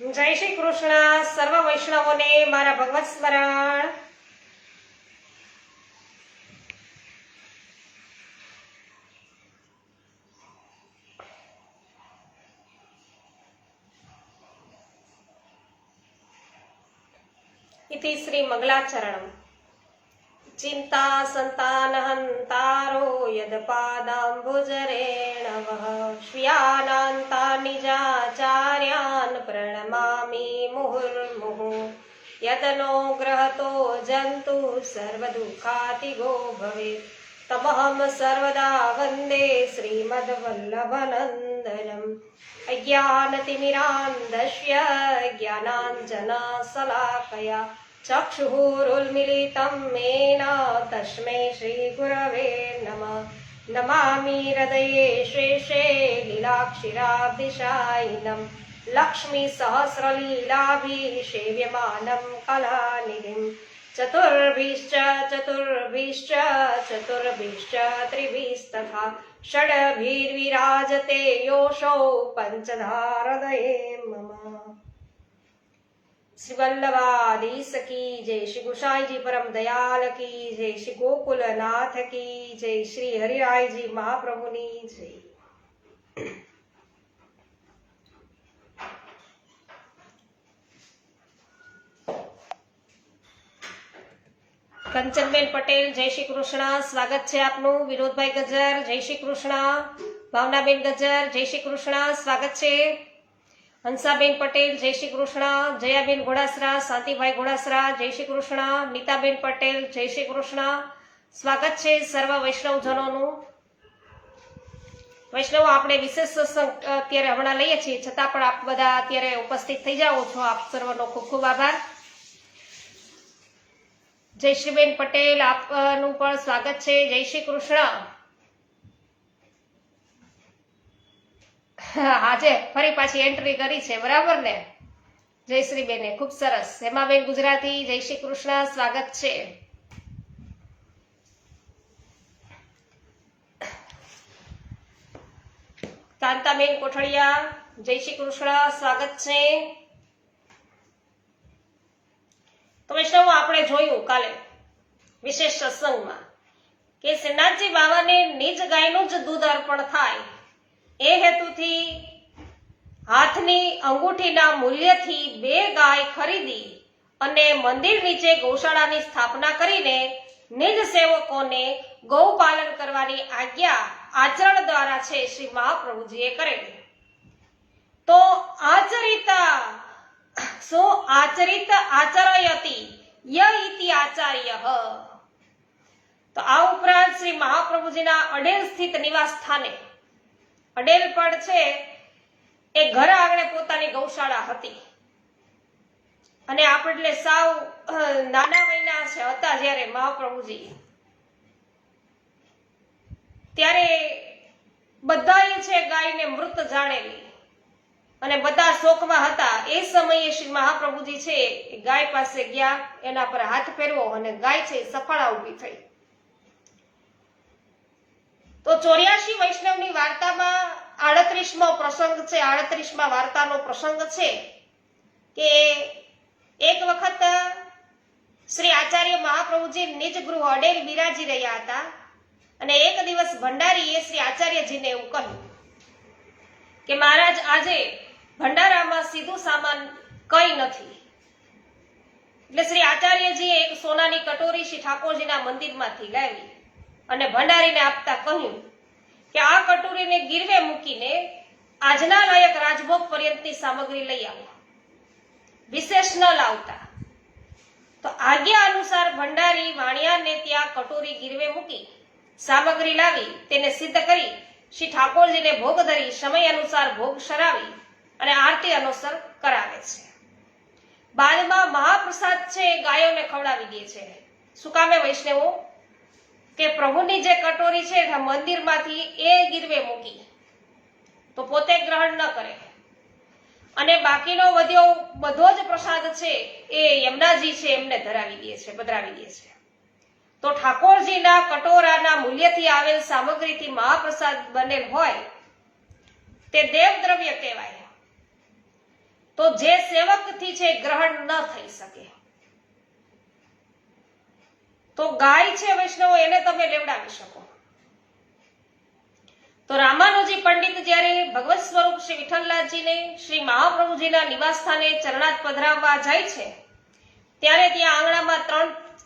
જય શ્રી કૃષ્ણ સર્વ વૈષ્ણવોને મારા ભગવત સ્મરણ। इति श्री मंगलाचरणम्। चिंता संतान हंतारो यदपादाम्बुजरेणवः श्रियानान्ता निजाचार्यान् प्रणमामि मुहुर्मुहुः। यदनुग्रहतो जन्तु सर्वदुःखातिगो भवेत् तमहं सर्वदा वन्दे श्रीमद्वल्लभनन्दनम्। अज्ञानतिमिरान्धस्य ज्ञानाञ्जनशलाकया चक्षुरुन्मीलितं येन तस्मै श्रीगुरवे नमः। नमामि हृदये शेषे लीलाक्षिराब्धिशायिनं लक्ष्मीसहस्रलीलाभिसेव्यमानं कलानिधिं। चतुर्भिश्च त्रिभिस्तथा षड्भिर्विराजते योऽसौ पंचधारदये मम। श्री वल्लभाधीश की जय, श्री गोसाई जी परम दयाल की जय, श्री गोकुलनाथ की जय, श्री हरिराय जी महाप्रभुनी जय। कंचनबेन पटेल जय श्री कृष्ण, स्वागत है आपनु। विनोदभाई गजर जय श्री कृष्ण, भावनाबेन गजर जय श्री कृष्ण, स्वागत है। हंसाबेन पटेल जय श्री कृष्ण, जयाबेन घोड़ासरा, शांतिभाई घोड़ासरा जय श्री कृष्ण, नीताबेन पटेल जय श्री कृष्ण, स्वागत है सर्व वैष्णवजनों। वैष्णव आपणे विशेष सत्संग अत्यारे हमणां लईए छीए, छतां पण आप बधा अत्यारे उपस्थित थई जाओ छो। आप सर्वनो खूब खूब आभार। जयश्रीबेन पटेल आपनु पण स्वागत है, जय श्री कृष्ण। આજે ફરી પાછી એન્ટ્રી કરી છે, બરાબર ને જયશ્રીબેને? ખૂબ સરસ। હેમાબેન ગુજરાતી જય શ્રી કૃષ્ણ, સ્વાગત છે। કાંતાબેન કોઠડિયા જય શ્રી કૃષ્ણ, સ્વાગત છે। તો વૈષ્ણવ આપણે જોયું કાલે વિશેષ સત્સંગમાં કે શ્રીનાથજી બાવાને નિજ ગાયનું જ દૂધ અર્પણ થાય એ હેતુથી હાથની અંગૂઠીના મૂલ્યથી 2 ગાય ખરીદી અને મંદિર નીચે ગૌશાળાની સ્થાપના કરીને નિજ સેવકોને ગૌપાલન કરવાની આજ્ઞા આચરણ દ્વારા છે શ્રી મહાપ્રભુજીએ કરેલી। તો આચરિત આચરયતિ ય ઇતિ આચાર્યઃ। તો આ ઉપરાંત શ્રી મહાપ્રભુજીના અડેલ સ્થિત નિવાસ સ્થાને, અડેલ પણ છે એ ઘર આંગણે પોતાની ગૌશાળા હતી અને આપણે સાવ નાના વયના હતા જ્યારે મહાપ્રભુજી, ત્યારે બધાએ છે ગાયને મૃત જાણેલી અને બધા શોકમાં હતા। એ સમયે શ્રી મહાપ્રભુજી છે ગાય પાસે ગયા, એના પર હાથ ફેરવો અને ગાય છે સફળા ઊભી થઈ। તો 84 વૈષ્ણવની વાર્તામાં 38મો પ્રસંગ છે, 38મા વાર્તાનો પ્રસંગ છે કે એક વખત શ્રી આચાર્ય મહાપ્રભુજી નિજ ગૃહ અડેલ બિરાજી રહ્યા હતા અને એક દિવસ ભંડારીએ શ્રી આચાર્યજીને એવું કહ્યું કે મહારાજ, આજે ભંડારામાં સીધું સામાન કઈ નથી। એટલે શ્રી આચાર્યજીએ એક સોનાની કટોરી શ્રી ઠાકોરજીના મંદિરમાંથી લાવી અને ભંડારીને આપતા કહ્યું કે આ કટોરીને ગીરવે મૂકીને આજના લાયક રાજભોગ પર્યંતની સામગ્રી લઈ આવો, વિશેષ ન લાવતા। તો આજ્ઞા અનુસાર ભંડારી વાણિયાને ત્યાં કટોરી ગીરવે મૂકી સામગ્રી લાવી તેને સિદ્ધ કરી શ્રી ઠાકોરજીને ભોગ ધરી સમય અનુસાર ભોગ શરાવી અને આરતી અનુસાર કરાવે છે। બાદમાં મહાપ્રસાદ છે ગાયોને ખવડાવી દે છે। શું કામે વૈષ્ણવો? કે પ્રભુની જે કટોરી છે મંદિરમાંથી એ ગીરવે મૂકી તો પોતે ગ્રહણ ન કરે અને બાકીનો બધો જ પ્રસાદ છે એ યમુનાજી છે એમને ધરાવી દે છે, પધરાવી દે છે। તો ઠાકોરજીના કટોરાના મૂલ્યથી આવેલ સામગ્રીથી મહાપ્રસાદ બનેલ હોય તે દેવ દ્રવ્ય કહેવાય। તો જે સેવકથી છે ગ્રહણ ન થઈ શકે. તો ગાય છે વૈષ્ણવો એને તમે લેવડાવી શકો. તો રામાનુજી પંડિત જ્યારે ભગવત સ્વરૂપ શ્રી વિઠ્ઠલનાથજીને શ્રી મહાપ્રભુજીના નિવાસ સ્થાને ચરણાત પધરાવવા જાય છે ત્યારે ત્યાં આંગણામાં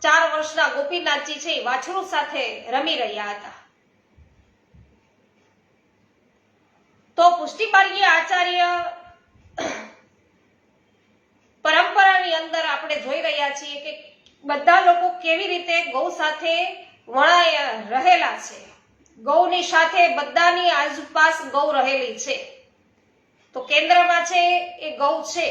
3-4 વર્ષના ગોપીનાથજી છે વાછડું સાથે રમી રહ્યા હતા. તો પુષ્ટિપાળીય આચાર્ય પરંપરાની અંદર આપણે જોઈ રહ્યા છીએ કે બધા લોકો કેવી રીતે ગૌ સાથે વણાયા રહેલા છે. ગૌની સાથે બધાની આસપાસ ગૌ રહેલી છે. તો કેન્દ્રમાં છે એ ગૌ છે.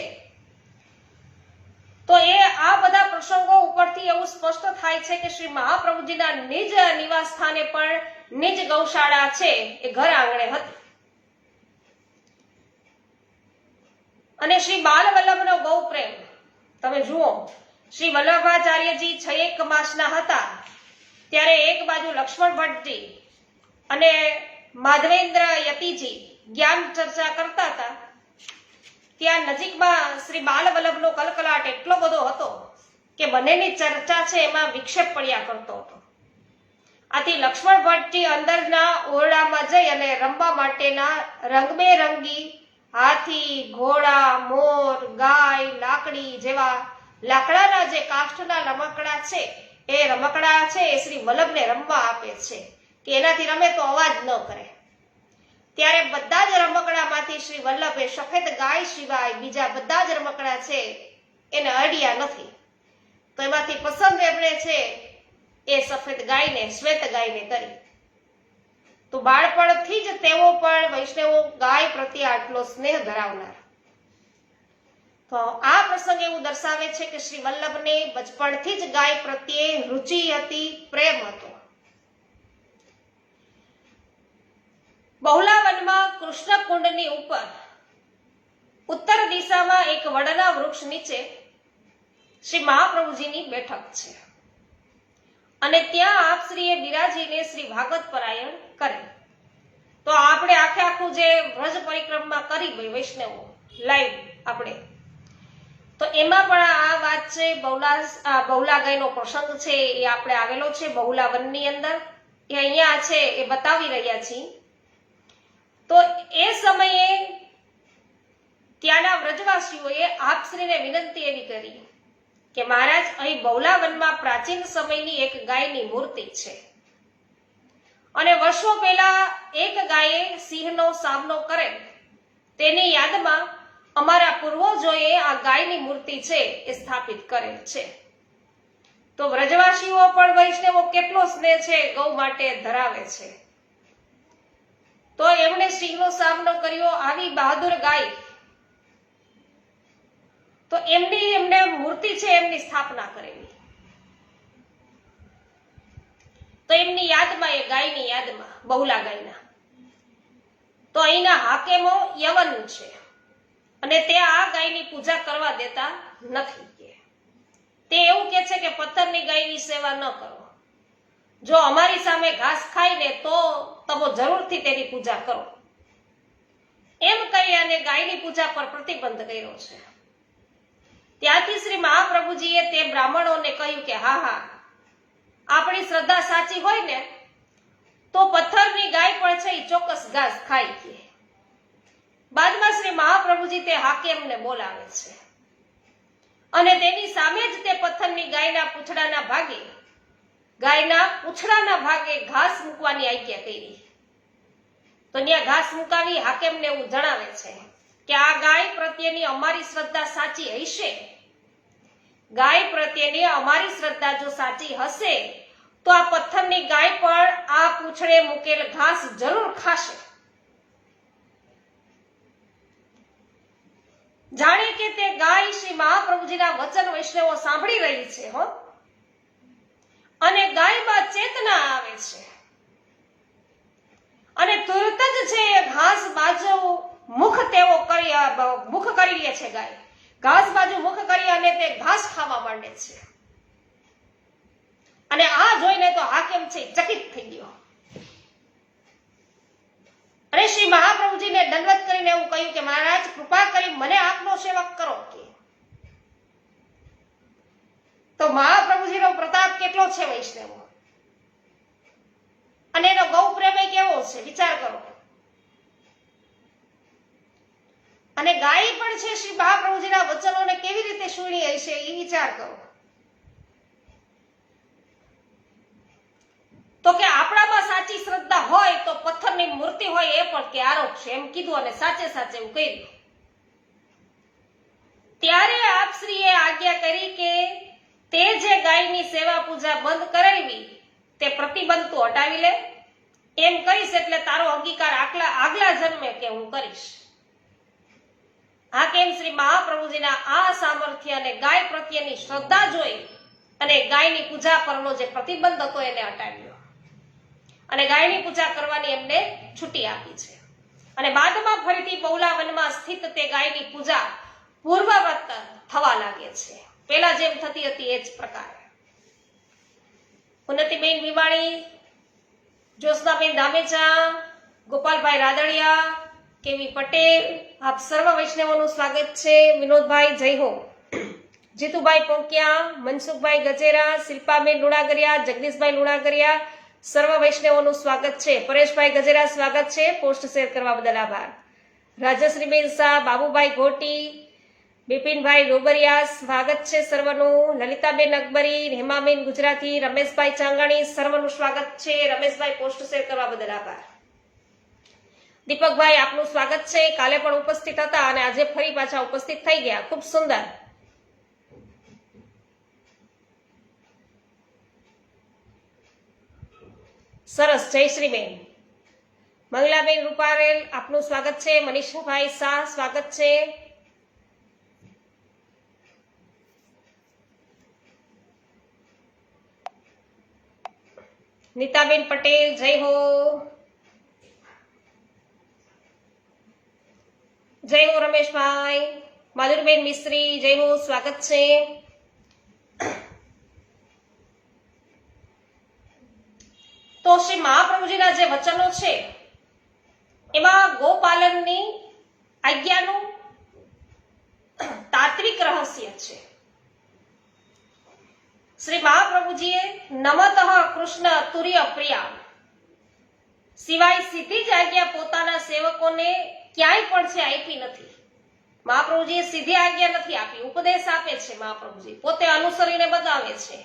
તો એ આ બધા પ્રસંગો ઉપરથી એવું સ્પષ્ટ થાય છે કે શ્રી મહાપ્રભુજીના નિજ નિવાસ સ્થાને પણ નિજ ગૌશાળા છે એ ઘર આંગણે હતી. અને શ્રી બાલ વલ્લભનો ગૌ પ્રેમ તમે જુઓ. શ્રી વલ્લભાચાર્યજી 6 માસના હતા ત્યારે એક બાજુ લક્ષ્મણ ભટ્ટજી અને માધવેન્દ્ર યતિજી જ્ઞાન ચર્ચા કરતા હતા. ત્યાં નજીકમાં શ્રી બાલ વલ્લભનો કલકલાટ એટલો બધો હતો કે બંનેની ચર્ચા છે એમાં વિક્ષેપ પડ્યા કરતો હતો. આથી લક્ષ્મણ ભટ્ટજી અંદરના ઓરડામાં જઈ અને રમવા માટેના રંગબેરંગી હાથી, ઘોડા, મોર, ગાય, લાકડી જેવા લાકડાના જે કાષ્ઠના રમકડા છે એ રમકડા છે એ શ્રી વલ્લભને રમવા આપે છે કે એનાથી રમે તો અવાજ ન કરે. ત્યારે બધા જ રમકડામાંથી શ્રી વલ્લભે સફેદ ગાય સિવાય બીજા બધા જ રમકડા છે એને અડ્યા નથી. તો એમાંથી પસંદ એમણે છે એ સફેદ ગાયને, શ્વેત ગાયને કરી. તો બાળપણથી જ તેઓ પણ વૈષ્ણવો ગાય પ્રત્યે આટલો સ્નેહ ધરાવનાર. તો આ પ્રસંગ એવું દર્શાવે છે કે શ્રી વલ્લભને બચપણથી જ ગાય પ્રત્યે રુચિ હતી, પ્રેમ હતો. બહુલાવનમાં કૃષ્ણ કુંડની ઉપર ઉત્તર દિશામાં એક વડના વૃક્ષ નીચે શ્રી મહાપ્રભુજીની બેઠક છે અને ત્યાં આપશ્રીએ બિરાજીને શ્રી ભાગવત પરાયણ કરે. તો આપણે આખું જે વ્રજ પરિક્રમા કરી ભાઈ વૈષ્ણવો લાઈવ આપણે, તો એમાં પણ આ વાત છે. બહુલા ગાયનો પ્રસંગ છે એ આપણે આવેલો છે બહુલા વનની અંદર. એ અહીંયા છે એ બતાવી રહ્યા છીએ. તો એ સમયે ત્યાંના વ્રજવાસીઓએ આપશ્રીને વિનંતી એવી કરી કે મહારાજ, અહીં બહુલા વનમાં પ્રાચીન સમયની એક ગાયની મૂર્તિ છે અને વર્ષો પહેલા એક ગાયે સિંહનો સામનો કરે તેની યાદમાં અમારા પૂર્વજોએ આ ગાયની મૂર્તિ છે એ સ્થાપિત કરેલ છે. તો વ્રજવાસીઓ પણ વૈષ્ણવો કેટલો સ્નેહ છે ગૌ માટે ધરાવે છે. તો એમણે સિંહનો સામનો કર્યો. આવી બહાદુર ગાય, તો એમને મૂર્તિ છે એમની સ્થાપના કરેલી. તો એમની યાદમાં, એ ગાયની યાદમાં, બહુલા ગાયના. તો અહીંના હાકેમો યવન છે અને તે આ ગાયની પૂજા કરવા દેતા નથી. તે એવું કે છે કે પથ્થરની ગાયની સેવા ન કરો. જો અમારી સામે ઘાસ ખાય ને તો તમે જરૂરથી તેની પૂજા કરો. એમ કહી અને ગાયની પૂજા પર પ્રતિબંધ કર્યો છે. ત્યાંથી શ્રી મહાપ્રભુજીએ તે બ્રાહ્મણોને કહ્યું કે હા, આપણી શ્રદ્ધા સાચી હોય ને તો પથ્થરની ગાય પણ છે એ ચોક્કસ ઘાસ ખાય છે. બાદમાં શ્રી મહાપ્રભુજી તે હાકેમને બોલાવે છે અને તેની સામે જ તે પથ્થરની ગાયના પૂંછડાના ભાગે ઘાસ મૂકવાની આજ્ઞા કરી. તો ત્યાં ઘાસ મુકાવી હાકેમને એવું જણાવે છે કે આ ગાય પ્રત્યેની અમારી શ્રદ્ધા સાચી હશે. ગાય પ્રત્યેની અમારી શ્રદ્ધા જો સાચી હશે તો આ પથ્થરની ગાય પણ આ પૂંછડે મૂકેલ ઘાસ જરૂર ખાશે. જાણે કે તે ગાય શ્રી મહાપ્રભુજીના વચન વૈષ્ણવો સાંભળી રહી છે હો, અને ગાયમાં ચેતના આવે છે અને તુરત જ છે એ ઘાસ બાજુ મુખ કરી લે છે. ગાય ઘાસ બાજુ મુખ કરી અને તે ઘાસ ખાવા માંડે છે. અને આ જોઈને તો હાકેમ છે ચકિત થઈ ગયો. અને શ્રી મહાપ્રભુજીને દંડવત કરીને એવું કહ્યું કે મહારાજ કૃપા કરી મને આપનો સેવક કરો. તો મહાપ્રભુજીનો પ્રતાપ કેટલો છે વૈષ્ણવો, અને એનો ગૌ પ્રેમ કેવો છે વિચાર કરો. અને ગાય પણ છે શ્રી મહાપ્રભુજીના વચનોને કેવી રીતે સુણી હશે એ વિચાર કરો. તો કે આપણામાં સાચી શ્રદ્ધા હોય તો પથ્થરની મૂર્તિ હોય એ પણ કે આરોપશે એમ કીધું, અને સાચે સાચે એવું કહ્યું. ત્યારે આપશ્રીએ આજ્ઞા કરી કે તે જે ગાયની સેવા પૂજા બંધ કરાવી તે પ્રતિબંધ તું હટાવી લે. એમ કહીશ એટલે તારો અંગીકાર આગલા જન્મે કે હું કરીશ. આ કેમ શ્રી મહાપ્રભુજીના આ સામર્થ્ય અને ગાય પ્રત્યેની શ્રદ્ધા જોઈ અને ગાયની પૂજા પરનો જે પ્રતિબંધ હતો એને હટાવ્યો અને ગાયની પૂજા કરવાની એમને છૂટી આપી છે. અને બાદમાં ફરીથી બૌલાવનમાં સ્થિત તે ગાયની પૂજા પૂર્વવત થવા લાગે છે, પેલા જેમ થતી હતી એ જ પ્રકારે. ઉન્નતિબેન વિવાણી, જ્યોત્સનાબેન ધામેચા, ગોપાલભાઈ રાદડિયા, કેવી પટેલ, આપ સર્વ વૈષ્ણવોનું સ્વાગત છે. વિનોદભાઈ જય હો, જીતુભાઈ પોંકિયા, મનસુખભાઈ ગજેરા, શિલ્પાબેન લુણાગરિયા, જગદીશભાઈ લુણાગરિયા, સર્વ વૈષ્ણવોનું સ્વાગત છે. પરેશભાઈ ગજેરા સ્વાગત છે, પોસ્ટ શેર કરવા બદલ આભાર. રાજશ્રીબેન શાહ, બાબુભાઈ ઘોટી, બિપિનભાઈ ડોબરિયા સ્વાગત છે સર્વનું. લલિતાબેન અકબરી, હેમાબેન ગુજરાતી, રમેશભાઈ ચાંગાણી સર્વનું સ્વાગત છે. રમેશભાઈ પોસ્ટ શેર કરવા બદલ આભાર. દીપકભાઈ આપનું સ્વાગત છે. કાલે પણ ઉપસ્થિત હતા અને આજે ફરી પાછા ઉપસ્થિત થઈ ગયા, ખૂબ સુંદર. સરસ. જયશ્રીબેન, મંગલાબેન રૂપારેલ આપનું સ્વાગત છે. મનીષભાઈ શાહ સ્વાગત છે. નીતાબેન પટેલ જય હો, જય હો. રમેશભાઈ, માધુરબેન મિસ્ત્રી જય હો, સ્વાગત છે. તો શ્રી મહાપ્રભુજીના જે વચનો છે એમાં ગોપાલનની આજ્ઞાનું તાત્વિક રહસ્ય છે. શ્રી મહાપ્રભુજીએ નમતઃ કૃષ્ણ તુર્ય પ્રિયા સિવાય સીધી જ આજ્ઞા પોતાના સેવકોને ક્યાંય પણ છે આપી નથી. મહાપ્રભુજીએ સીધી આજ્ઞા નથી આપી, ઉપદેશ આપે છે. મહાપ્રભુજી પોતે અનુસરીને બતાવે છે.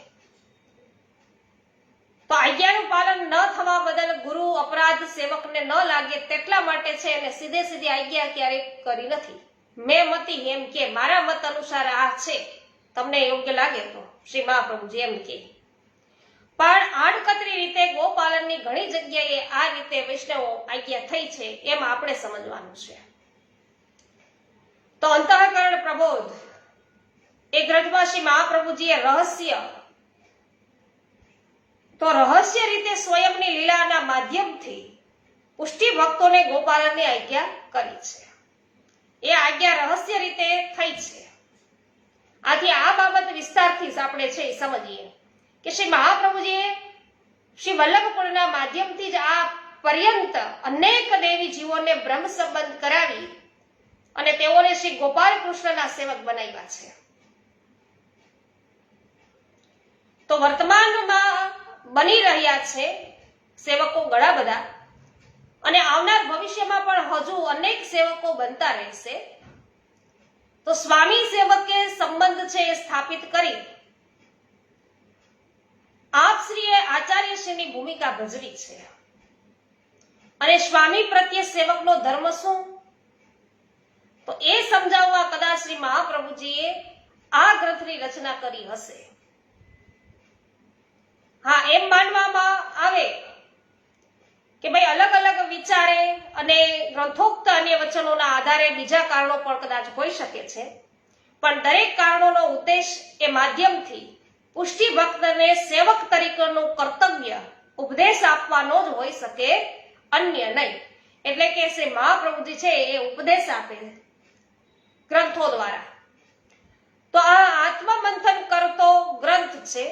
તો આજ્ઞાનું પાલન ન થવા બદલ ગુરુ અપરાધ સેવકને ન લાગે તેટલા માટે છે એને સીધે સીધી આજ્ઞા ક્યારેય કરી નથી. મેં મતી એમ કે મારા મત અનુસાર આ છે, તમને યોગ્ય લાગે તો શ્રી મહાપ્રભુજી એમ કે. પણ આડકતરી રીતે ગોપાલનની ઘણી જગ્યાએ આ રીતે વૈષ્ણવો આજ્ઞા થઈ છે એમ આપણે સમજવાનું છે. તો અંતઃકરણ પ્રબોધ એ ગ્રંથમાં શ્રી મહાપ્રભુજીએ રહસ્ય રીતે સ્વયંની લીલાના માધ્યમથી પુષ્ટિ ભક્તોને ગોપાલનની આજ્ઞા કરી છે. એ આજ્ઞા રહસ્ય રીતે થઈ છે. આથી આ બાબત વિસ્તારથી આપણે છે સમજીએ કે શ્રી મહાપ્રભુજીએ શ્રી વલ્લભપુરના માધ્યમથી જ આ પર્યંત અનેક દેવી જીવોને બ્રહ્મ સંબંધ કરાવી અને તેઓને શ્રી ગોપાલ કૃષ્ણના સેવક બનાવ્યા છે. તો વર્તમાનમાં બની રહ્યા છે સેવકો ઘણા બધા, અને આવનાર ભવિષ્યમાં પણ હજુ અનેક સેવકો બનતા રહેશે. તો સ્વામી સેવકે સંબંધ છે એ સ્થાપિત કરી આપશ્રીએ આચાર્યશ્રીની ભૂમિકા ભજવી છે. અને સ્વામી પ્રત્યે સેવકનો ધર્મ શું, તો એ સમજાવવા કદાચ શ્રી મહાપ્રભુજીએ આ ગ્રંથની રચના કરી હશે. હા, એમ માનવામાં આવે કે ભાઈ અલગ અલગ વિચારે અને ગ્રંથોક્ત અન્ય વચનોના આધારે બીજા કારણો પણ કદાચ હોઈ શકે છે, પણ દરેક કારણોનો ઉદ્દેશ એ માધ્યમથી પુષ્ટિ ભક્તને સેવક તરીકેનું કર્તવ્ય ઉપદેશ આપવાનો જ હોઈ શકે, અન્ય નહીં. એટલે કે શ્રી મહાપ્રભુજી છે એ ઉપદેશ આપે ગ્રંથો દ્વારા. તો આ આત્મમંથન કરતો ગ્રંથ છે.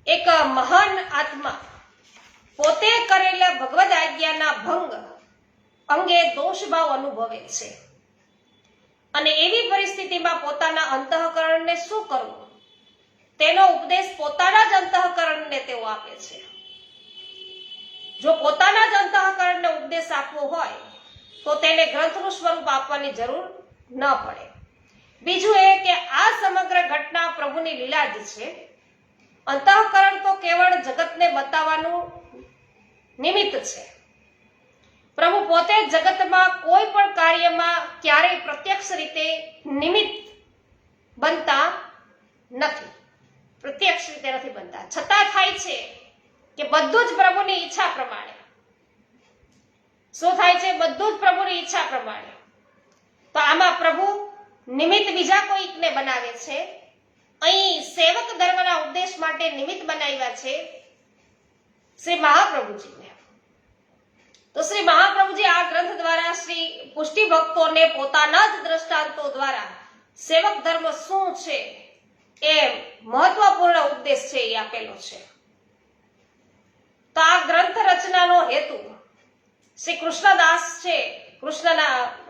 એક મહાન આત્મા પોતે કરેલા ભગવદ આજ્ઞાના ભંગ અંગે દોષભાવ અનુભવે છે અને એવી પરિસ્થિતિમાં પોતાના અંતઃકરણને શું કરવું તેનો ઉપદેશ પોતાના જ અંતઃકરણને તેઓ આપે છે. જો પોતાના જ અંતઃકરણને ઉપદેશ આપવો હોય તો તેને ગ્રંથનું સ્વરૂપ આપવાની જરૂર ન પડે. બીજું એ કે આ સમગ્ર ઘટના પ્રભુની લીલા જ છે. અંતઃકરણ તો કેવળ જગતને બતાવવાનું નિમિત્ત છે. પ્રભુ પોતે જગતમાં કોઈ પણ કાર્યમાં ક્યારેય પ્રત્યક્ષ રીતે નિમિત્ત બનતા નથી. પ્રત્યક્ષ રીતે નથી બનતા, છતાં થાય છે કે બધું જ પ્રભુની ઈચ્છા પ્રમાણે. શું થાય છે? બધું જ પ્રભુની ઈચ્છા પ્રમાણે. તો આમાં પ્રભુ નિમિત્ત બીજા કોઈકને બનાવે છે. અહીં સેવક ધર્મના ઉદ્દેશ માટે નિમિત્ત બનાવ્યા છે શ્રી મહાપ્રભુજીને. તો શ્રી મહાપ્રભુજી આ ગ્રંથ દ્વારા શ્રી પુષ્ટિ ભક્તોને પોતાના જ દ્રષ્ટાંતો દ્વારા સેવક ધર્મ શું છે એ મહત્વપૂર્ણ ઉદ્દેશ છે એ આપેલો છે. તો આ ગ્રંથ રચનાનો હેતુ શ્રી કૃષ્ણદાસ છે,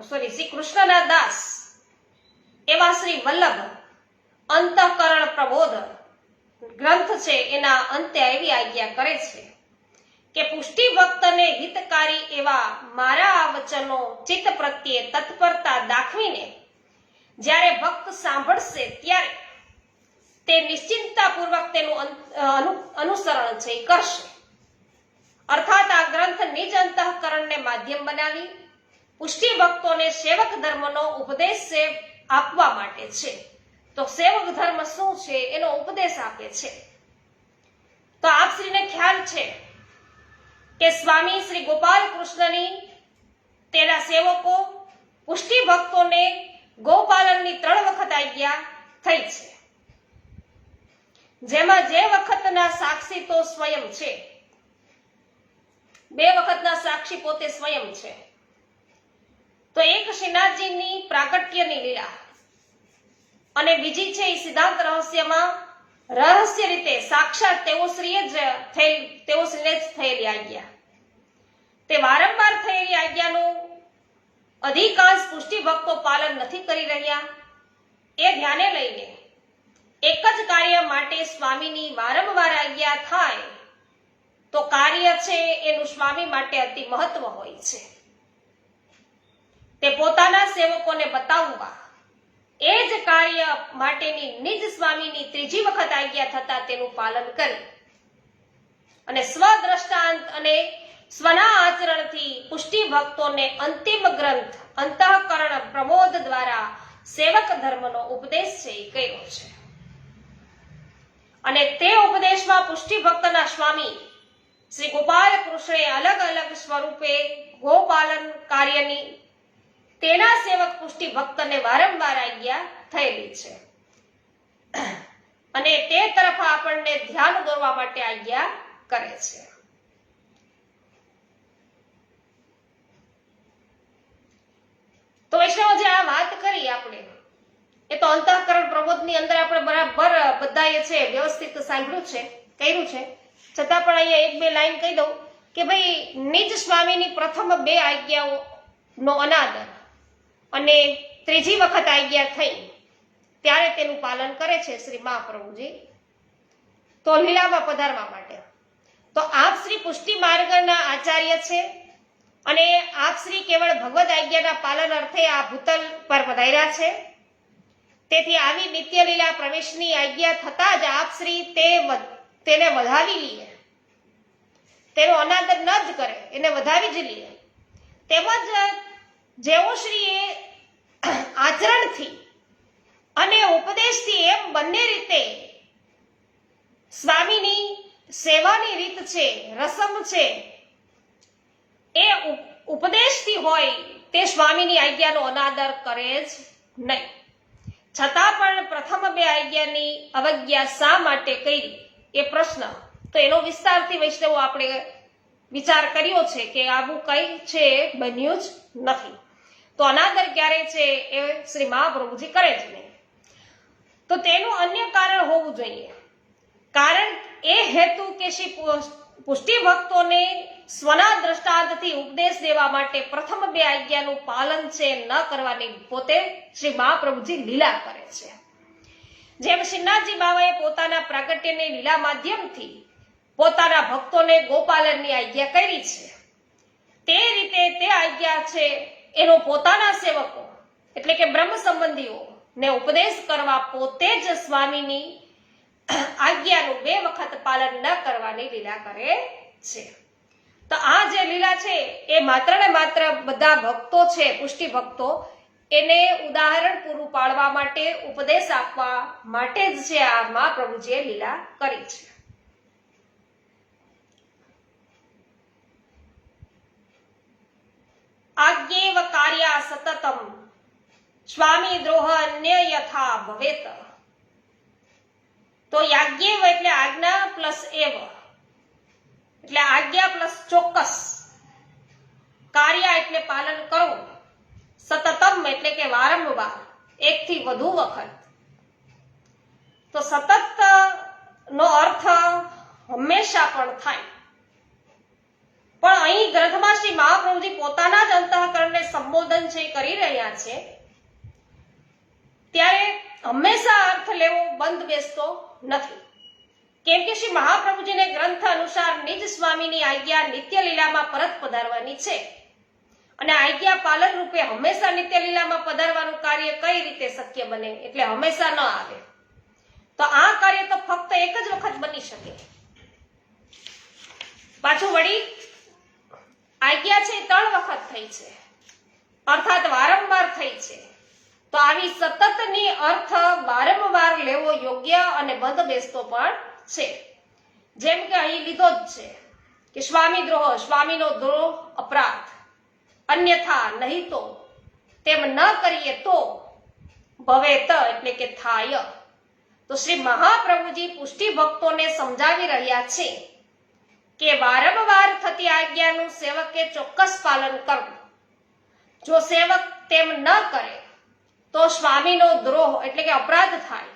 શ્રી કૃષ્ણના દાસ એવા શ્રી વલ્લભ અંતઃકરણ પ્રબોધ ગ્રંથ છે એના અંતે એવી આજ્ઞા કરે છે કે પુષ્ટિ ભક્તને હિતકારી એવા મારા આ વચનો ચિત્ત પ્રત્યે તત્પરતા દાખવીને જ્યારે ભક્ત સાંભળશે ત્યારે તે નિશ્ચિંતાપૂર્વક તેનું અનુસરણ છે એ કરશે. અર્થાત આ ગ્રંથ નિજ અંતઃકરણને માધ્યમ બનાવી પુષ્ટિ ભક્તોને સેવક ધર્મનો ઉપદેશ આપવા માટે છે. તો સેવક ધર્મ શું છે એનો ઉપદેશ આપે છે. તો આપ શ્રીને ખ્યાલ છે કે સ્વામી શ્રી ગોપાલ કૃષ્ણની તેના સેવકો પુષ્ટિ ભક્તોને ગોપાલનની 3 વખત આજ્ઞા થઈ છે, જેમાં જે વખતના સાક્ષી તો સ્વયં છે, 2 વખતના સાક્ષી પોતે સ્વયં છે. તો એક શ્રીનાથજીની પ્રાગટ્યની લીલા અને બીજી છે એ સિદ્ધાંત રહસ્યમાં રહસ્ય રીતે સાક્ષાત તેઓ શ્રીએ જ થયેલી આજ્ઞા. તે વારંવાર થયેલી આજ્ઞાનું અધિકાંશ પુષ્ટિ ભક્તો પાલન નથી કરી રહ્યા. એ ધ્યાને લઈને એક જ કાર્ય માટે સ્વામીની વારંવાર આજ્ઞા થાય તો કાર્ય છે એનું સ્વામી માટે અતિ મહત્વ હોય છે. તે પોતાના સેવકોને બતાવવા એ જ કાર્ય માટેની નિજ સ્વામીની 3જી વખત આજ્ઞા થતા તેનું પાલન કરી અને સ્વદ્રષ્ટાંત અને સ્વના આચરણથી પુષ્ટિ ભક્તોને અંતિમ ગ્રંથ અંતઃકરણ પ્રબોધ દ્વારા સેવક ધર્મનો ઉપદેશ છે એ કર્યો છે. અને તે ઉપદેશમાં પુષ્ટિ ભક્તના સ્વામી શ્રી ગોપાલ કૃષ્ણે અલગ અલગ સ્વરૂપે ગોપાલન કાર્યની તેના સેવક પુષ્ટિ ભક્તને વારંવાર આજ્ઞા થયેલી છે અને તે તરફ આપણને ધ્યાન દોરવા માટે આજ્ઞા કરે છે. તો વૈષ્ણવ જે આ વાત કરી આપણે એ તો અંતઃકરણ પ્રબોધની અંદર આપણે બરાબર બધાએ છે વ્યવસ્થિત સાંભળ્યું છે, કર્યું છે. છતાં પણ અહીંયા 1-2 લાઈન કહી દઉં કે ભાઈ નિજ સ્વામીની પ્રથમ 2 આજ્ઞાઓનો અનાદર અને 3જી વખત આજ્ઞા થઈ ત્યારે તેનું પાલન કરે છે શ્રી મહાપ્રભુજી તો લીલામાં પધારવા માટે. તો આપ શ્રી પુષ્ટિ માર્ગના આચાર્ય છે અને આપ શ્રી કેવળ ભગવદ આજ્ઞાના પાલન અર્થે આ ભૂતલ પર પધાર્યા છે. તેથી આવી નિત્ય લીલા પ્રવેશની આજ્ઞા થતા જ આપ શ્રી તેને વધાવી લે, તેનો અનાદર ન જ કરે, એને વધાવી જ લે. તેમજ જેઓ શ્રીએ આચરણથી અને ઉપદેશથી એમ બંને રીતે સ્વામીની સેવાની રીત છે, રસમ છે એ ઉપદેશથી હોય તે સ્વામીની આજ્ઞાનો અનાદર કરે જ નહીં. છતાં પણ પ્રથમ 2 આજ્ઞાની અવજ્ઞા શા માટે કરી એ પ્રશ્ન તો એનો વિસ્તારથી વૈષ્ણવો આપણે વિચાર કર્યો છે કે આવું કઈ છે બન્યું જ નથી. તો અનાદર ક્યારે છે એ શ્રી મહાપ્રભુજી કરે જ નહીં. તો તેનું અન્ય કારણ હોવું જોઈએ. કારણ એ હેતુ કે શ્રી પુષ્ટિ ભક્તોને સ્વના દ્રષ્ટાંતથી ઉપદેશ દેવા માટે પ્રથમ બે આજ્ઞાનું પાલન છે ન કરવાની પોતે શ્રી મહાપ્રભુજી લીલા કરે છે. જેમ શ્રીનાથજી બાવાએ પોતાના પ્રાગટ્યની લીલા માધ્યમથી પોતાના ભક્તોને ગોપાલનની આજ્ઞા કરી છે, તે રીતે તે આજ્ઞા છે એનો પોતાના સેવકો એટલે કે બ્રહ્મ સંબંધીઓ ને ઉપદેશ કરવા પોતે જ સ્વામીની આજ્ઞાનું 2 વખત પાલન ન કરવાની લીલા કરે છે. તો આ જે લીલા છે એ માત્ર ને માત્ર બધા ભક્તો છે, પુષ્ટિ ભક્તો, એને ઉદાહરણ પૂરું પાડવા માટે, ઉપદેશ આપવા માટે જ છે આ મહાપ્રભુજીએ લીલા કરી છે. આજ્ઞેવ કાર્યા સતતમ સ્વામી દ્રોહ અન્ય યથા ભવેત. તો યાજ્ઞેવ એટલે આજ્ઞા પ્લસ એવ એટલે આજ્ઞા પ્લસ ચોક્કસ, કાર્ય એટલે પાલન કરવું, સતતમ એટલે કે વારંવાર, 1 થી વધુ વખત. તો સતત નો અર્થ હંમેશા પણ થાય, પણ અહીં ગ્રંથમાં શ્રી મહાપ્રભુજી પોતાના જ અંતઃકરણને સંબોધન છે કરી રહ્યા છે, ત્યારે હંમેશા અર્થ લેવો બંધ બેસતો નથી. કેમ કે શ્રી મહાપ્રભુજીને ગ્રંથ અનુસાર નિજ સ્વામીની આજ્ઞા નિત્ય લીલામાં પરત પધારવાની છે, અને આજ્ઞા પાલન રૂપે હંમેશા નિત્ય લીલામાં પધારવાનું કાર્ય કઈ રીતે શક્ય બને, એટલે હંમેશા ન આવે. તો આ કાર્ય તો ફક્ત એક જ વખત બની શકે. પાછું વળી આજ્ઞા છે 3 વખત થઈ છે, અર્થાત વારંવાર થઈ છે. તો આવી સતતની અર્થ વારંવાર લેવો યોગ્ય અને બંધ બેસતો પણ છે. જેમ કે અહીં લીધો જ છે કે સ્વામી દ્રોહ, સ્વામીનો દ્રોહ અપરાધ, અન્યથા નહીં તો, તેમ ન કરીએ તો, ભવેત એટલે કે થાય. તો શ્રી મહાપ્રભુજી પુષ્ટિ ભક્તોને સમજાવી રહ્યા છે કે વારંવાર થતી આજ્ઞાનું સેવકે ચોક્કસ પાલન કરવું. જો સેવક તેમ ન કરે તો સ્વામીનો દ્રોહ એટલે કે અપરાધ થાય.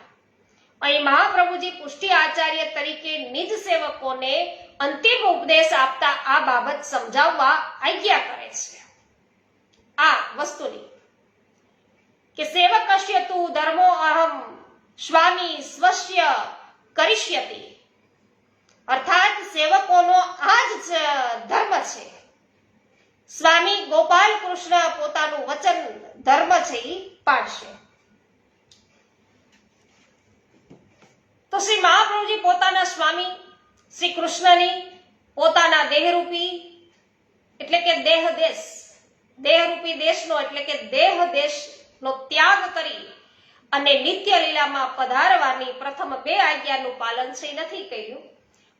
અહીં મહાપ્રભુજી પુષ્ટિ આચાર્ય તરીકે નિજ સેવકોને અંતિમ ઉપદેશ આપતા આ બાબત સમજાવવા આજ્ઞા કરે છે. આ વસ્તુની કે સેવકસ્ય તુ ધર્મો અહમ સ્વામી સ્વસ્ય કરિષ્યતિ, અર્થાત સેવકોનો આ જ ધર્મ છે. સ્વામી ગોપાલ કૃષ્ણ પોતાનું વચન ધર્મ છે એ પાડશે. તો શ્રી મહાપ્રભુજી પોતાના સ્વામી શ્રી કૃષ્ણની પોતાના દેહરૂપી એટલે કે દેહરૂપી દેશનો એટલે કે દેહ દેશનો ત્યાગ કરી અને નિત્ય લીલામાં પધારવાની પ્રથમ 2 આજ્ઞાનું પાલન છે નથી કર્યું,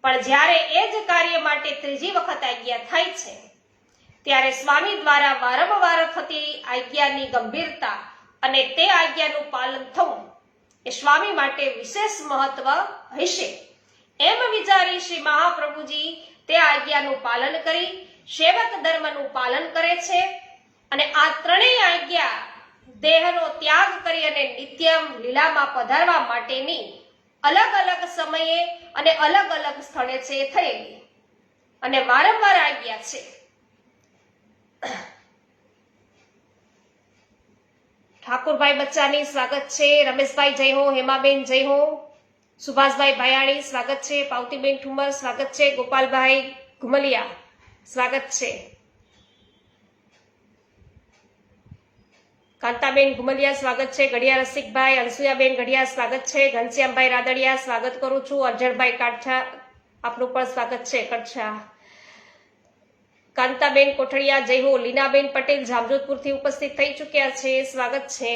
પણ જ્યારે એ જ કાર્ય માટે 3જી વખત આજ્ઞા થાય છે, ત્યારે સ્વામી દ્વારા વારંવાર થતી આજ્ઞાની ગંભીરતા અને તે આજ્ઞાનું પાલન થવું એ સ્વામી માટે વિશેષ મહત્વ હશે. એમ વિચારી શ્રી મહાપ્રભુજી તે આજ્ઞાનું પાલન કરી સેવક ધર્મનું પાલન કરે છે, અને આ 3ય આજ્ઞા દેહનો ત્યાગ કરી અને નિત્ય લીલામાં પધારવા માટેની અલગ અલગ સમયે અને અલગ અલગ સ્થળે છે થયેલી અને વારંવાર આજ્ઞા છે. ઠાકુરભાઈ બચ્ચાની સ્વાગત છે, રમેશભાઈ જય હો, હેમાબેન જય હો, સુભાષભાઈ ભાયાણી સ્વાગત છે, પાવતીબેન ઠુમર સ્વાગત છે, ગોપાલભાઈ ઘુમલિયા સ્વાગત છે, કાંતાબેન ઘુમલિયા સ્વાગત છે, ઘડિયા રસિકભાઈ, અનસુયાબેન ઘડિયા સ્વાગત છે, ઘનશ્યામભાઈ રાદડિયા સ્વાગત કરું છું, અર્જણભાઈ કાઠા આપનું પણ સ્વાગત છે, કચ્છા, કાંતાબેન કોઠડિયા જય હો, લીનાબેન પટેલ જામજોધપુરથી ઉપસ્થિત થઈ ચુક્યા છે, સ્વાગત છે.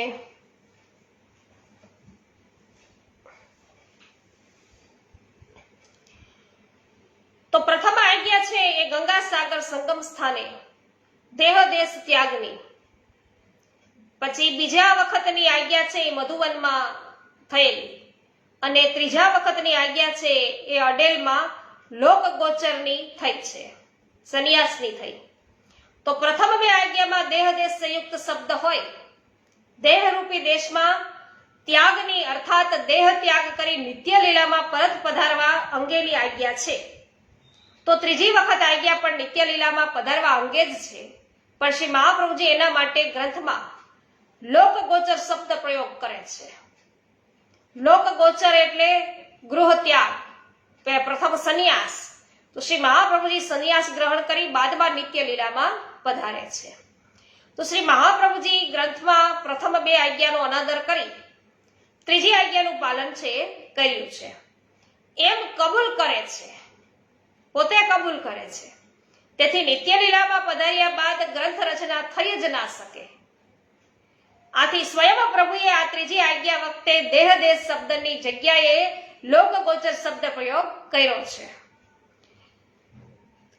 તો પ્રથમ આજ્ઞા છે એ ગંગા સાગર સંગમ સ્થાને દેહ દેશ ત્યાગની, પછી બીજા વખતની આજ્ઞા છે એ મધુવનમાં થયેલી, અને 3જા વખતની આજ્ઞા છે એ અડેલમાં લોકગોચરની થઈ છે, સંન્યાસની થઈ. તો પ્રથમ 2 આજ્ઞામાં દેહ દેશ સંયુક્ત શબ્દ હોય, દેહરૂપી દેશમાં ત્યાગની અર્થાત દેહ ત્યાગ કરી નિત્ય લીલામાં પરત પધારવા અંગેની આજ્ઞા છે. તો ત્રીજી વખત આજ્ઞા પણ નિત્ય લીલામાં પધારવા અંગે જ છે, પણ શ્રી મહાપ્રભુજી એના માટે ગ્રંથમાં લોકગોચર શબ્દ પ્રયોગ કરે છે. લોકગોચર એટલે ગૃહ ત્યાગ, પ્રથમ સંન્યાસ. તો શ્રી મહાપ્રભુજી સંન્યાસ ગ્રહણ કરી બાદમાં નિત્ય લીલામાં પધારે છે. તો શ્રી મહાપ્રભુજી ગ્રંથમાં પ્રથમ 2 આજ્ઞાનો અનાદર કરી ત્રીજી આજ્ઞાનું પાલન છે કર્યું છે, એમ કબૂલ કરે છે, પોતે કબૂલ કરે છે. તેથી નિત્ય લીલામાં પધાર્યા બાદ ગ્રંથ રચના થઈ જ ના શકે. આથી સ્વયં પ્રભુએ આ ત્રીજી આજ્ઞા વખતે દેહ દેશ શબ્દની જગ્યાએ લોકગોચર શબ્દ પ્રયોગ કર્યો છે.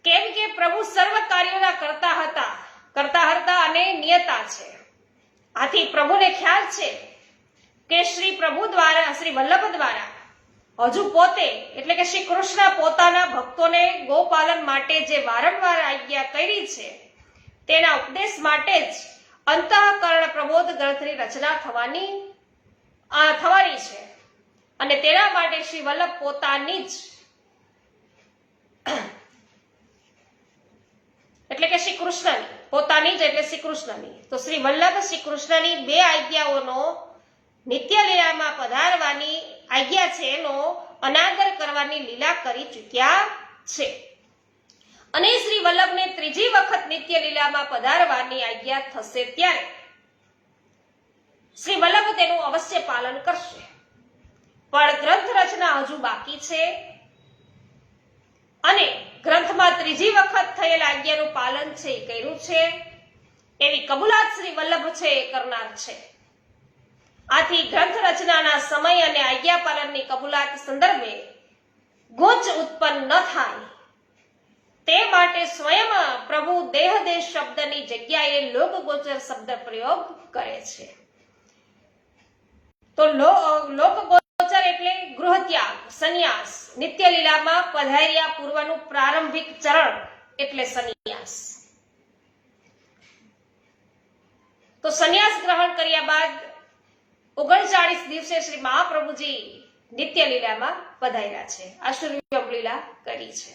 કેમ કે પ્રભુ સર્વ કાર્યોના કરતા હતા અને નિયતા છે. આથી પ્રભુને ખ્યાલ છે કે શ્રી પ્રભુ દ્વારા, શ્રી વલ્લભ દ્વારા હજુ પોતે એટલે કે શ્રી કૃષ્ણ પોતાના ભક્તોને ગોપાલન માટે જે વારંવાર આજ્ઞા કરી છે તેના ઉપદેશ માટે જ અંતઃકરણ પ્રબોધ ગ્રંથની રચના થવાની છે. અને તેના માટે શ્રી વલ્લભ પોતાની જ એટલે કે શ્રી કૃષ્ણની, પોતાની જ એટલે શ્રી કૃષ્ણની. તો શ્રી વલ્લભ શ્રી કૃષ્ણની 2 આજ્ઞાઓનો નિત્ય લીલામાં પધારવાની આજ્ઞા છે એનો અનાદર કરવાની લીલા કરી ચૂક્યા છે. અને શ્રી વલ્લભને ત્રીજી વખત નિત્ય લીલામાં પધારવાની આજ્ઞા થશે ત્યારે શ્રી વલ્લભ તેનું અવશ્ય પાલન કરશે. પણ ગ્રંથ રચના હજુ બાકી છે અને ગ્રંથમાં ત્રીજી વખત થયેલ આજ્ઞાનું પાલન છે એ કર્યું છે એવી કબૂલાત શ્રી વલ્લભ છે એ કરનાર છે. આથી ગ્રંથ રચનાના સમય અને આજ્ઞા પાલનની કબૂલાત સંદર્ભે ગૂંચ ઉત્પન્ન ન થાય તે માટે સ્વયં પ્રભુ દેહ દેશ શબ્દની જગ્યાએ લોકગોચર શબ્દ પ્રયોગ કરે છે. તો લોકગોચર એટલે ગૃહ ત્યાગ, સંન્યાસ. નિત્ય લીલામાં પધાર્યા પૂર્વનું પ્રારંભિક ચરણ એટલે સંન્યાસ. તો સંન્યાસ ગ્રહણ કર્યા બાદ 39 દિવસે શ્રી મહાપ્રભુજી નિત્ય લીલામાં પધાર્યા છે, આશુર્યમ લીલા કરી છે.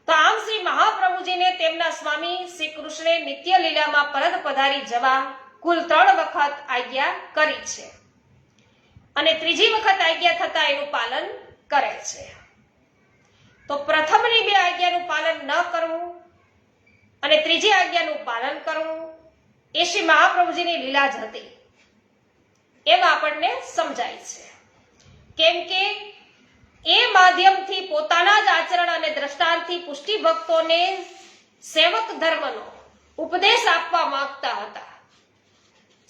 તો આમ શ્રી મહાપ્રભુજીને તેમના સ્વામી શ્રી કૃષ્ણે નિત્ય લીલામાં પરત પધારી જવા કુલ 3 વખત આજ્ઞા કરી છે અને ત્રીજી વખત આજ્ઞા થતા એનું પાલન કરે છે. તો પ્રથમની 2 આજ્ઞાનું પાલન ન કરવું અને ત્રીજી આજ્ઞાનું પાલન કરવું એ શ્રી મહાપ્રભુજીની લીલા જ હતી એમ આપણને સમજાય છે. કેમ કે એ માધ્યમથી પોતાના જ આચરણ અને દ્રષ્ટાંતથી પુષ્ટિ ભક્તોને સેવક ધર્મનો ઉપદેશ આપવા માંગતા હતા.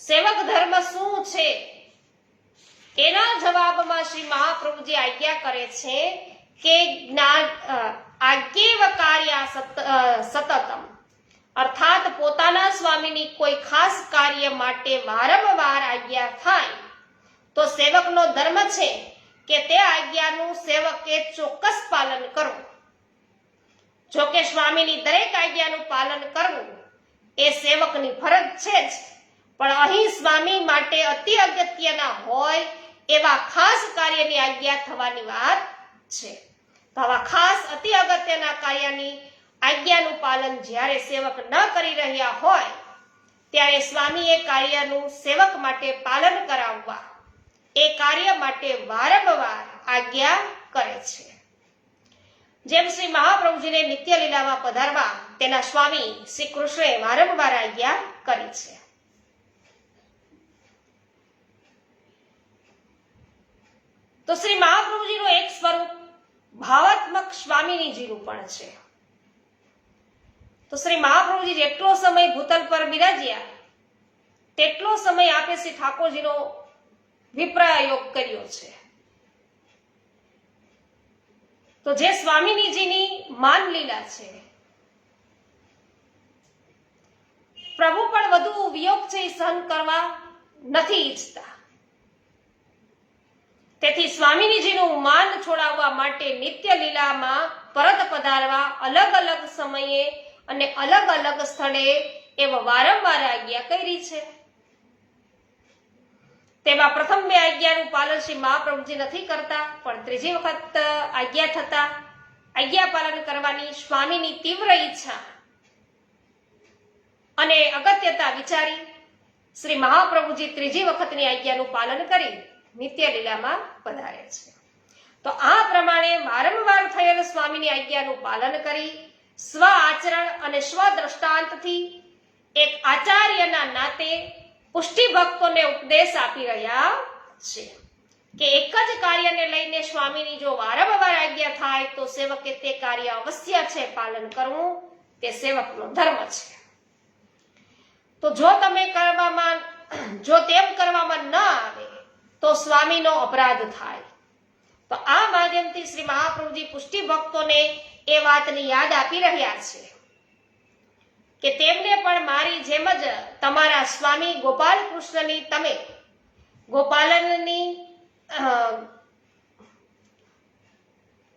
સેવક ધર્મ શું છે એના જવાબમાં શ્રી મહાપ્રભુજી આજ્ઞા કરે છે કે આજ્ઞેવ કાર્ય સતતમ, અર્થાત પોતાના સ્વામીની કોઈ ખાસ કાર્ય માટે વારંવાર આજ્ઞા થાય તો સેવકનો ધર્મ છે કે તે આજ્ઞાનું સેવકે ચોક્કસ પાલન કરવું. જો કે સ્વામીની દરેક આજ્ઞાનું પાલન કરવું એ સેવકની ફરજ છે જ, પણ અહીં સ્વામી માટે અતિ અગત્યના હોય એવા ખાસ કાર્યની આજ્ઞા થવાની વાત છે. તો આવા ખાસ અતિ અગત્યના કાર્યની આજ્ઞાનું પાલન જ્યારે સેવક ન કરી રહ્યા હોય ત્યારે સ્વામી એ કાર્યનું સેવક માટે પાલન કરાવવા એ કાર્ય માટે વારંવાર આજ્ઞા કરે છે. જેમ શ્રી મહાપ્રભુજીને નિત્ય લીલામાં પધારવા તેના સ્વામી શ્રી કૃષ્ણે વારંવાર આજ્ઞા કરી છે. તો શ્રી મહાપ્રભુજીનું એક સ્વરૂપ ભાવાત્મક સ્વામીનીજીનું પણ છે. તો શ્રી મહાપ્રભુજી જેટલો સમય ભૂતલ પર બિરાજ્યા તેટલો સમય આપે શ્રી ઠાકોરજીનો વિપ્રયોગ કર્યો છે. તો જે સ્વામીનીજીની માન લીલા છે, પ્રભુ પણ વધુ વિયોગ છે એ સહન કરવા નથી ઈચ્છતા. તેથી સ્વામીનીજીનું માન છોડાવવા માટે નિત્ય લીલામાં પરત પધારવા અલગ અલગ સમયે અને અલગ અલગ સ્થળે એવા વારંવાર આજ્ઞા કરી છે. તેમાં પ્રથમ 2 આજ્ઞાનું પાલન શ્રી મહાપ્રભુજી નથી કરતા, પણ ત્રીજી વખત આજ્ઞા થતા આજ્ઞા પાલન કરવાની સ્વામીની તીવ્ર ઈચ્છા અને અગત્યતા વિચારી શ્રી મહાપ્રભુજી ત્રીજી વખતની આજ્ઞાનું પાલન કરી નિત્ય લીલામાં પધારે છે. તો આ પ્રમાણે વારંવાર થયેલ સ્વામીની આજ્ઞાનું પાલન કરી સ્વ આચરણ અને સ્વ દ્રષ્ટાંતથી એક આચાર્યના નાતે પુષ્ટિ ભક્તોને ઉપદેશ આપી રહ્યા છે કે એક જ કાર્યને લઈને સ્વામીની જો વારંવાર આજ્ઞા થાય તો સેવકે તે કાર્ય અવશ્ય છે પાલન કરવું, તે સેવકનો ધર્મ છે. તો જો તેમ કરવામાં ન આવે તો સ્વામીનો અપરાધ થાય. તો આ માધ્યમથી શ્રી મહાપ્રભુજી પુષ્ટિ ભક્તોને એ વાતની યાદ આપી રહ્યા છે કે તેમને પણ મારી જેમ જ તમારા સ્વામી ગોપાલ કૃષ્ણની તમે ગોપાલનની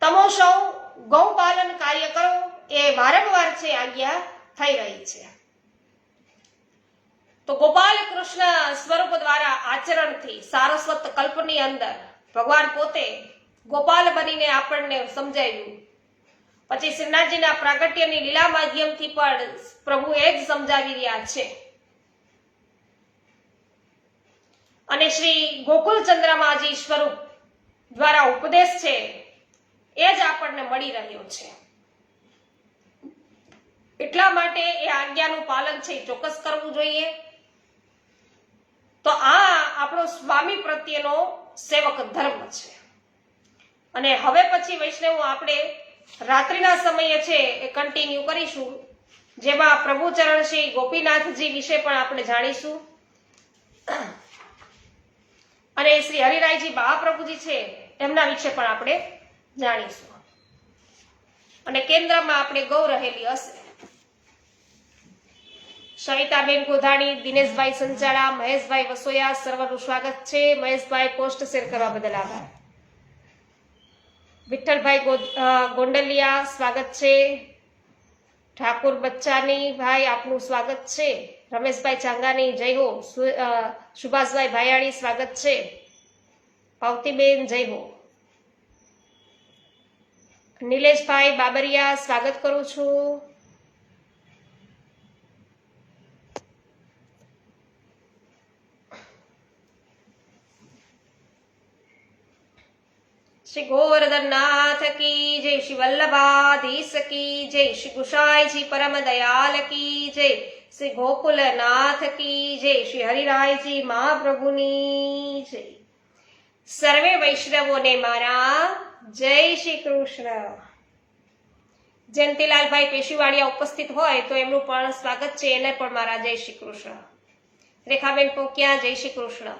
તમો સૌ ગૌપાલન કાર્ય કરો એ વારંવાર છે આજ્ઞા થઈ રહી છે. તો ગોપાલ કૃષ્ણ સ્વરૂપ દ્વારા આચરણથી સારસ્વત કલ્પની અંદર ભગવાન પોતે ગોપાલ બનીને આપણને સમજાવ્યું. પછી શ્રીનાથજીના પ્રાગટ્યની લીલા માધ્યમથી પણ પ્રભુ એ જ સમજાવી રહ્યા છે અને શ્રી ગોકુલચંદ્રમાજી સ્વરૂપ દ્વારા ઉપદેશ છે એ જ આપણને મળી રહ્યો છે. એટલા માટે એ આજ્ઞાનું પાલન છે ચોક્કસ કરવું જોઈએ. તો આ આપણો સ્વામી પ્રત્યેનો સેવક ધર્મ છે. અને હવે પછી વૈષ્ણવ આપણે રાત્રિના સમયે છે એ કન્ટિન્યુ કરીશું, જેમાં પ્રભુચરણ શ્રી ગોપીનાથજી વિશે પણ આપણે જાણીશું અને શ્રી હરિરાયજી મહાપ્રભુજી છે એમના વિશે પણ આપણે જાણીશું. અને કેન્દ્રમાં આપણે ગૌ રહેલી હશે. સવિતાબેન ગોધાણી, દિનેશભાઈ સંચાળા, મહેશભાઈ વસોયા, સર્વનું સ્વાગત છે. મહેશભાઈ પોસ્ટ શેર કરવા બદલ આભાર. વિઠ્ઠલભાઈ ગોંડલિયા સ્વાગત છે. ઠાકુર બચ્ચાની ભાઈ આપનું સ્વાગત છે. રમેશભાઈ ચાંગાની જય હો. સુભાષભાઈ ભાયાણી સ્વાગત છે. પાવતીબેન જય હો. નિલેશભાઈ બાબરિયા સ્વાગત કરું છું. શ્રી ગોવર્ધનનાથ કી જય, શ્રી વલ્લભાધીશ કી જય, શ્રી ગુસાઈજી પરમ દયાલ કી જય, શ્રી ગોકુલનાથ કી જય, શ્રી હરિરાયજી મહાપ્રભુની જય. સર્વે વૈષ્ણવોને મારા જય શ્રી કૃષ્ણ. જયંતિલાલભાઈ પેશીવાડિયા ઉપસ્થિત હોય તો એમનું પણ સ્વાગત છે, એને પણ મારા જય શ્રી કૃષ્ણ. રેખાબેન પોકિયા જય શ્રી કૃષ્ણ.